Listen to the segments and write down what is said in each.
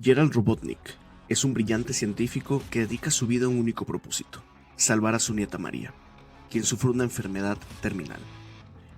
Gerald Robotnik es un brillante científico que dedica su vida a un único propósito: salvar a su nieta María, quien sufre una enfermedad terminal.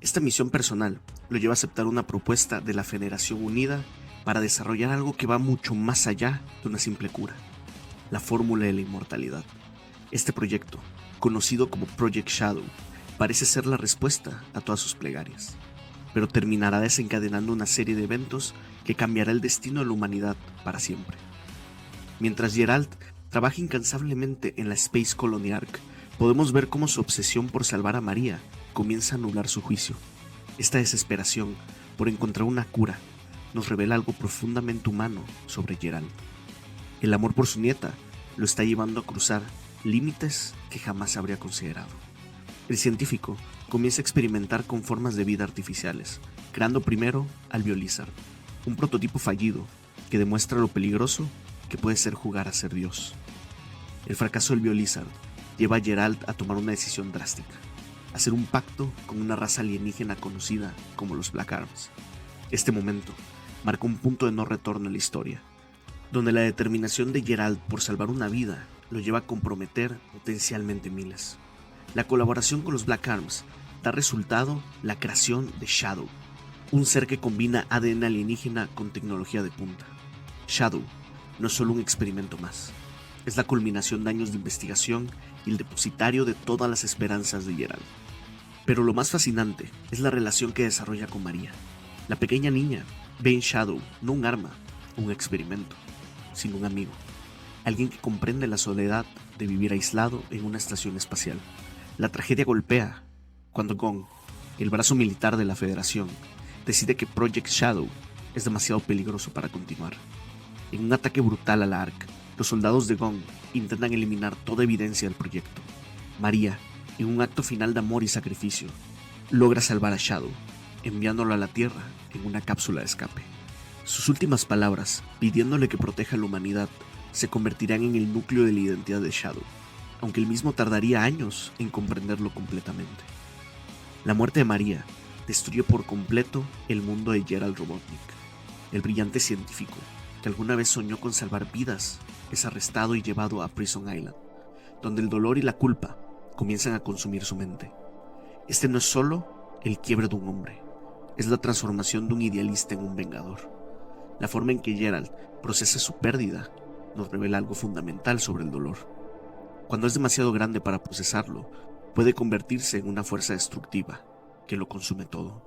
Esta misión personal lo lleva a aceptar una propuesta de la Federación Unida para desarrollar algo que va mucho más allá de una simple cura: la fórmula de la inmortalidad. Este proyecto, conocido como Project Shadow, parece ser la respuesta a todas sus plegarias, pero terminará desencadenando una serie de eventos que cambiará el destino de la humanidad para siempre. Mientras Gerald trabaja incansablemente en la Space Colony Ark, podemos ver cómo su obsesión por salvar a María comienza a anular su juicio. Esta desesperación por encontrar una cura nos revela algo profundamente humano sobre Gerald. El amor por su nieta lo está llevando a cruzar límites que jamás habría considerado. El científico comienza a experimentar con formas de vida artificiales, creando primero al Biolizard, un prototipo fallido que demuestra lo peligroso que puede ser jugar a ser Dios. El fracaso del Biolizard lleva a Gerald a tomar una decisión drástica: hacer un pacto con una raza alienígena conocida como los Black Arms. Este momento marca un punto de no retorno en la historia, donde la determinación de Gerald por salvar una vida lo lleva a comprometer potencialmente miles. La colaboración con los Black Arms da resultado la creación de Shadow, un ser que combina ADN alienígena con tecnología de punta. Shadow no es solo un experimento más, es la culminación de años de investigación y el depositario de todas las esperanzas de Gerald. Pero lo más fascinante es la relación que desarrolla con María. La pequeña niña ve en Shadow no un arma, un experimento, sino un amigo, alguien que comprende la soledad de vivir aislado en una estación espacial. La tragedia golpea cuando Gong, el brazo militar de la Federación, decide que Project Shadow es demasiado peligroso para continuar. En un ataque brutal a la Ark, los soldados de Gong intentan eliminar toda evidencia del proyecto. María, en un acto final de amor y sacrificio, logra salvar a Shadow, enviándolo a la Tierra en una cápsula de escape. Sus últimas palabras, pidiéndole que proteja a la humanidad, se convertirán en el núcleo de la identidad de Shadow, aunque él mismo tardaría años en comprenderlo completamente. La muerte de María destruyó por completo el mundo de Gerald Robotnik. El brillante científico que alguna vez soñó con salvar vidas es arrestado y llevado a Prison Island, donde el dolor y la culpa comienzan a consumir su mente. Este no es solo el quiebre de un hombre, es la transformación de un idealista en un vengador. La forma en que Gerald procesa su pérdida nos revela algo fundamental sobre el dolor. Cuando es demasiado grande para procesarlo, puede convertirse en una fuerza destructiva que lo consume todo.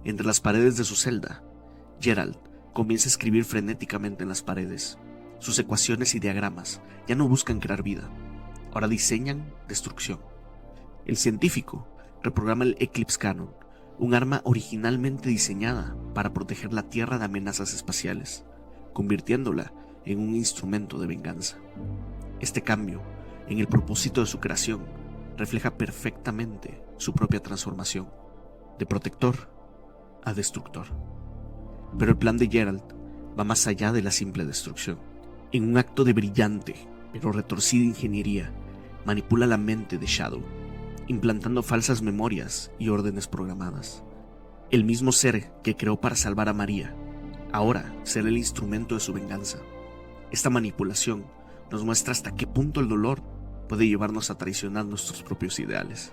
Entre las paredes de su celda, Gerald comienza a escribir frenéticamente en las paredes. Sus ecuaciones y diagramas ya no buscan crear vida, ahora diseñan destrucción. El científico reprograma el Eclipse Cannon, un arma originalmente diseñada para proteger la Tierra de amenazas espaciales, convirtiéndola en un instrumento de venganza. Este cambio en el propósito de su creación refleja perfectamente su propia transformación, de protector a destructor. Pero el plan de Gerald va más allá de la simple destrucción. En un acto de brillante pero retorcida ingeniería, manipula la mente de Shadow, implantando falsas memorias y órdenes programadas. El mismo ser que creó para salvar a María, ahora será el instrumento de su venganza. Esta manipulación nos muestra hasta qué punto el dolor puede llevarnos a traicionar nuestros propios ideales.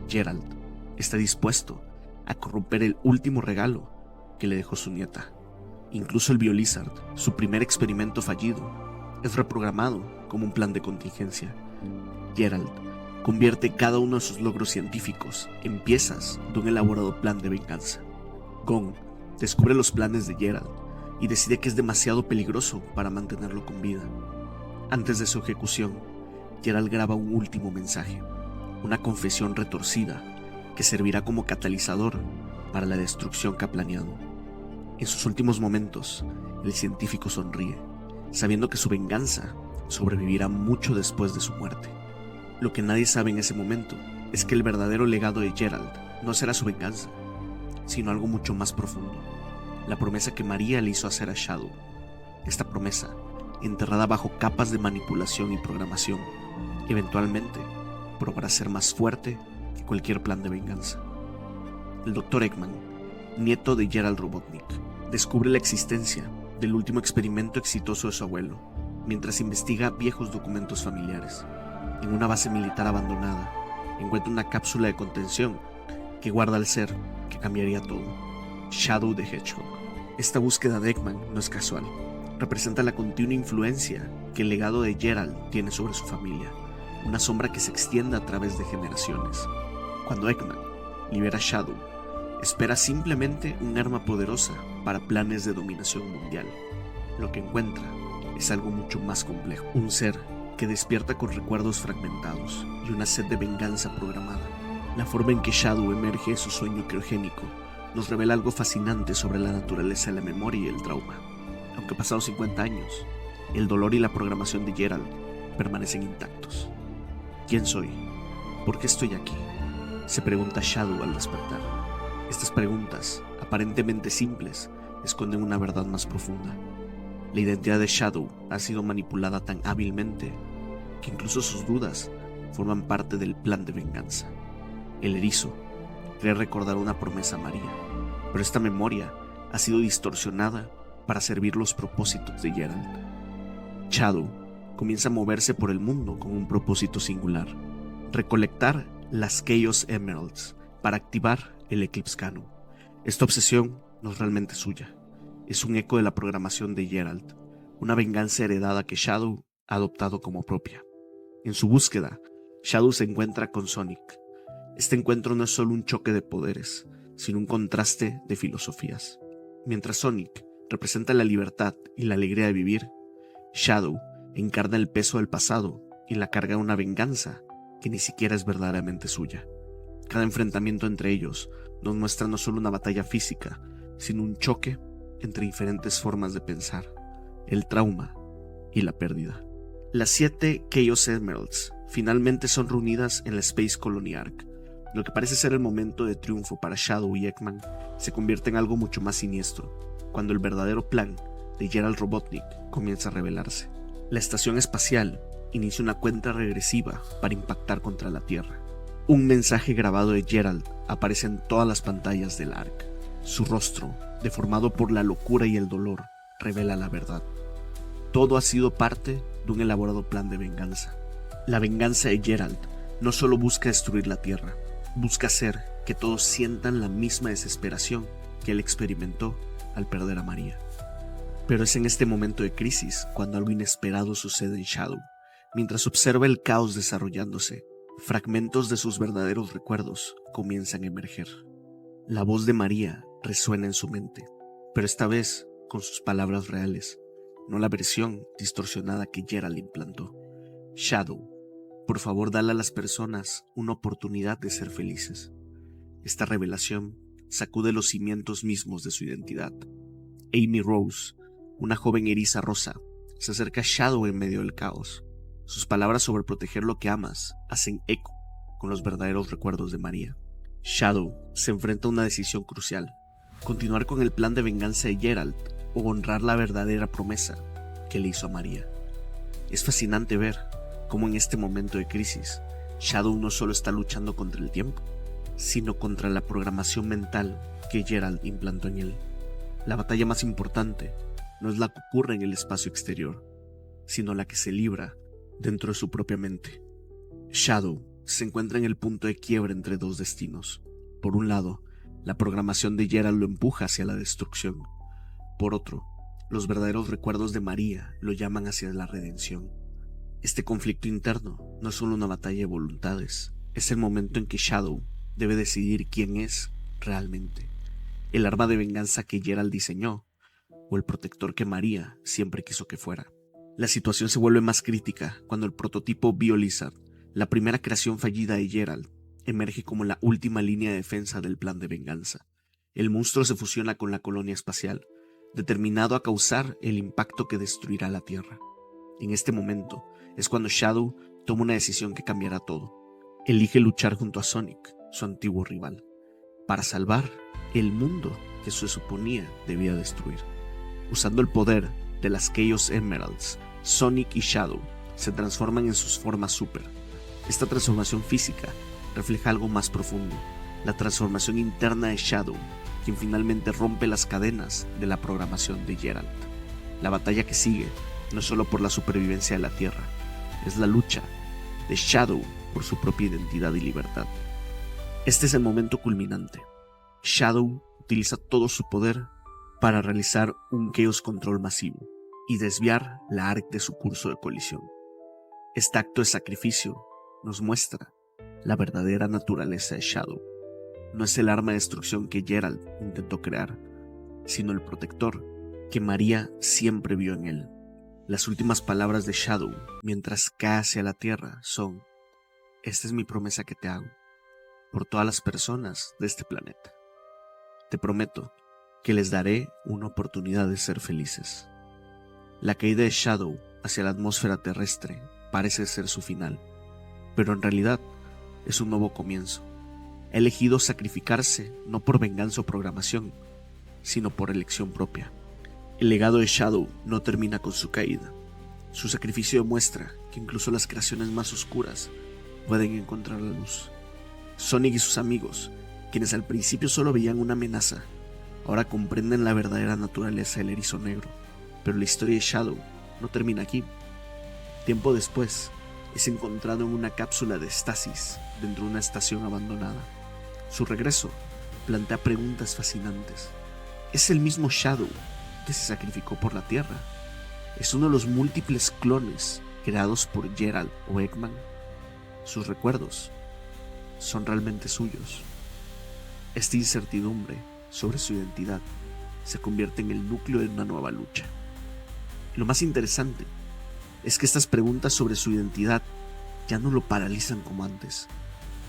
Gerald está dispuesto a corromper el último regalo que le dejó su nieta. Incluso el Biolizard, su primer experimento fallido, es reprogramado como un plan de contingencia. Gerald convierte cada uno de sus logros científicos en piezas de un elaborado plan de venganza. Gong descubre los planes de Gerald y decide que es demasiado peligroso para mantenerlo con vida. Antes de su ejecución, Gerald graba un último mensaje, una confesión retorcida que servirá como catalizador para la destrucción que ha planeado. En sus últimos momentos, el científico sonríe, sabiendo que su venganza sobrevivirá mucho después de su muerte. Lo que nadie sabe en ese momento es que el verdadero legado de Gerald no será su venganza, sino algo mucho más profundo: la promesa que María le hizo hacer a Shadow. Esta promesa, enterrada bajo capas de manipulación y programación, eventualmente probará ser más fuerte que cualquier plan de venganza. El Dr. Eggman, nieto de Gerald Robotnik, descubre la existencia del último experimento exitoso de su abuelo, mientras investiga viejos documentos familiares. En una base militar abandonada, encuentra una cápsula de contención que guarda al ser que cambiaría todo: Shadow the Hedgehog. Esta búsqueda de Eggman no es casual. Representa la continua influencia que el legado de Gerald tiene sobre su familia, una sombra que se extiende a través de generaciones. Cuando Eggman libera a Shadow, espera simplemente un arma poderosa para planes de dominación mundial. Lo que encuentra es algo mucho más complejo, un ser que despierta con recuerdos fragmentados y una sed de venganza programada. La forma en que Shadow emerge de su sueño criogénico nos revela algo fascinante sobre la naturaleza de la memoria y el trauma. Aunque pasados 50 años, el dolor y la programación de Gerald permanecen intactos. ¿Quién soy? ¿Por qué estoy aquí?, se pregunta Shadow al despertar. Estas preguntas, aparentemente simples, esconden una verdad más profunda. La identidad de Shadow ha sido manipulada tan hábilmente que incluso sus dudas forman parte del plan de venganza. El erizo cree recordar una promesa a María, pero esta memoria ha sido distorsionada para servir los propósitos de Gerald. Shadow comienza a moverse por el mundo con un propósito singular: recolectar las Chaos Emeralds para activar el Eclipse Cannon. Esta obsesión no es realmente suya, es un eco de la programación de Gerald, una venganza heredada que Shadow ha adoptado como propia. En su búsqueda, Shadow se encuentra con Sonic. Este encuentro no es solo un choque de poderes, sino un contraste de filosofías. Mientras Sonic representa la libertad y la alegría de vivir, Shadow encarna el peso del pasado y la carga de una venganza que ni siquiera es verdaderamente suya. Cada enfrentamiento entre ellos nos muestra no solo una batalla física, sino un choque entre diferentes formas de pensar, el trauma y la pérdida. Las 7 Chaos Emeralds finalmente son reunidas en la Space Colony Arc. Lo que parece ser el momento de triunfo para Shadow y Eggman se convierte en algo mucho más siniestro, cuando el verdadero plan de Gerald Robotnik comienza a revelarse. La estación espacial inicia una cuenta regresiva para impactar contra la Tierra. Un mensaje grabado de Gerald aparece en todas las pantallas del Ark. Su rostro, deformado por la locura y el dolor, revela la verdad. Todo ha sido parte de un elaborado plan de venganza. La venganza de Gerald no solo busca destruir la Tierra, busca hacer que todos sientan la misma desesperación que él experimentó al perder a María. Pero es en este momento de crisis cuando algo inesperado sucede en Shadow. Mientras observa el caos desarrollándose, fragmentos de sus verdaderos recuerdos comienzan a emerger. La voz de María resuena en su mente, pero esta vez con sus palabras reales, no la versión distorsionada que Gerald implantó. Shadow, por favor, dale a las personas una oportunidad de ser felices. Esta revelación sacude los cimientos mismos de su identidad. Amy Rose, una joven eriza rosa, se acerca a Shadow en medio del caos. Sus palabras sobre proteger lo que amas hacen eco con los verdaderos recuerdos de María. Shadow se enfrenta a una decisión crucial: continuar con el plan de venganza de Gerald o honrar la verdadera promesa que le hizo a María. Es fascinante ver cómo en este momento de crisis, Shadow no solo está luchando contra el tiempo, sino contra la programación mental que Gerald implantó en él. La batalla más importante no es la que ocurre en el espacio exterior, sino la que se libra dentro de su propia mente. Shadow se encuentra en el punto de quiebre entre dos destinos. Por un lado, la programación de Gerald lo empuja hacia la destrucción. Por otro, los verdaderos recuerdos de María lo llaman hacia la redención. Este conflicto interno no es solo una batalla de voluntades, es el momento en que Shadow debe decidir quién es realmente: el arma de venganza que Gerald diseñó o el protector que María siempre quiso que fuera. La situación se vuelve más crítica cuando el prototipo BioLizard, la primera creación fallida de Gerald, emerge como la última línea de defensa del plan de venganza. El monstruo se fusiona con la colonia espacial, determinado a causar el impacto que destruirá la Tierra. En este momento es cuando Shadow toma una decisión que cambiará todo. Elige luchar junto a Sonic, su antiguo rival, para salvar el mundo que se suponía debía destruir. Usando el poder de las Chaos Emeralds, Sonic y Shadow se transforman en sus formas super. Esta transformación física refleja algo más profundo: la transformación interna de Shadow, quien finalmente rompe las cadenas de la programación de Gerald. La batalla que sigue no es solo por la supervivencia de la Tierra, es la lucha de Shadow por su propia identidad y libertad. Este es el momento culminante. Shadow utiliza todo su poder para realizar un Chaos Control masivo y desviar la ARC de su curso de colisión. Este acto de sacrificio nos muestra la verdadera naturaleza de Shadow. No es el arma de destrucción que Geralt intentó crear, sino el protector que María siempre vio en él. Las últimas palabras de Shadow mientras cae hacia la tierra son: esta es mi promesa que te hago, por todas las personas de este planeta. Te prometo que les daré una oportunidad de ser felices. La caída de Shadow hacia la atmósfera terrestre parece ser su final, pero en realidad es un nuevo comienzo. Ha elegido sacrificarse no por venganza o programación, sino por elección propia. El legado de Shadow no termina con su caída. Su sacrificio demuestra que incluso las creaciones más oscuras pueden encontrar la luz. Sonic y sus amigos, quienes al principio solo veían una amenaza, ahora comprenden la verdadera naturaleza del erizo negro. Pero la historia de Shadow no termina aquí. Tiempo después, es encontrado en una cápsula de estasis dentro de una estación abandonada. Su regreso plantea preguntas fascinantes. ¿Es el mismo Shadow que se sacrificó por la Tierra? ¿Es uno de los múltiples clones creados por Geralt o Eggman? ¿Sus recuerdos son realmente suyos? Esta incertidumbre sobre su identidad se convierte en el núcleo de una nueva lucha. Lo más interesante es que estas preguntas sobre su identidad ya no lo paralizan como antes.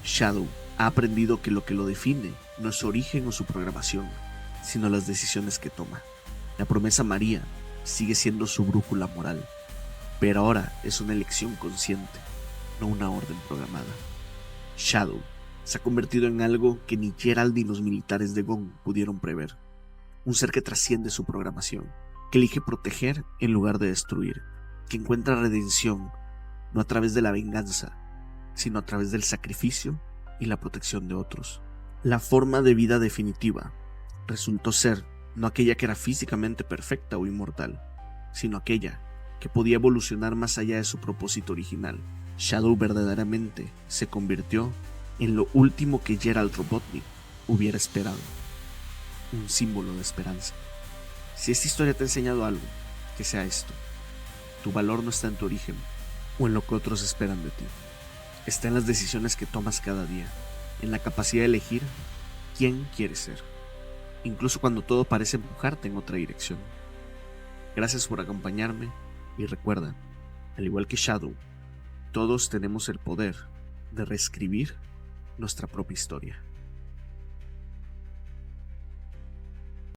Shadow ha aprendido que lo define no es su origen o su programación, sino las decisiones que toma. La promesa María sigue siendo su brújula moral, pero ahora es una elección consciente, no una orden programada. Shadow se ha convertido en algo que ni Geralt ni los militares de Gong pudieron prever. Un ser que trasciende su programación, que elige proteger en lugar de destruir, que encuentra redención no a través de la venganza, sino a través del sacrificio y la protección de otros. La forma de vida definitiva resultó ser no aquella que era físicamente perfecta o inmortal, sino aquella que podía evolucionar más allá de su propósito original. Shadow verdaderamente se convirtió en lo último que Geralt Robotnik hubiera esperado, un símbolo de esperanza. Si esta historia te ha enseñado algo, que sea esto: tu valor no está en tu origen o en lo que otros esperan de ti, está en las decisiones que tomas cada día, en la capacidad de elegir quién quieres ser, incluso cuando todo parece empujarte en otra dirección. Gracias por acompañarme y recuerda, al igual que Shadow, todos tenemos el poder de reescribir nuestra propia historia.